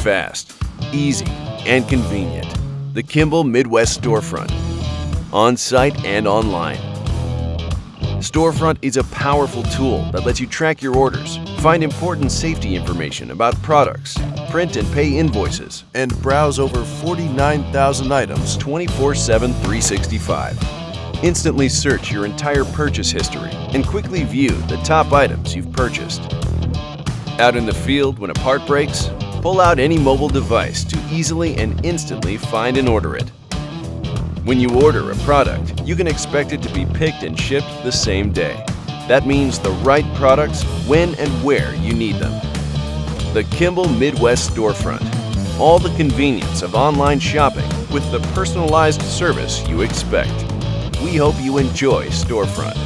fast, easy, and convenient. The Kimball Midwest Storefront, on-site and online. Storefront is a powerful tool that lets you track your orders, find important safety information about products, print and pay invoices, and browse over 49,000 items 24/7, 365. Instantly search your entire purchase history and quickly view the top items you've purchased. Out in the field, when a part breaks, pull out any mobile device to easily and instantly find and order it. When you order a product, you can expect it to be picked and shipped the same day. That means the right products when and where you need them. The Kimball Midwest Storefront. All the convenience of online shopping with the personalized service you expect. We hope you enjoy Storefront.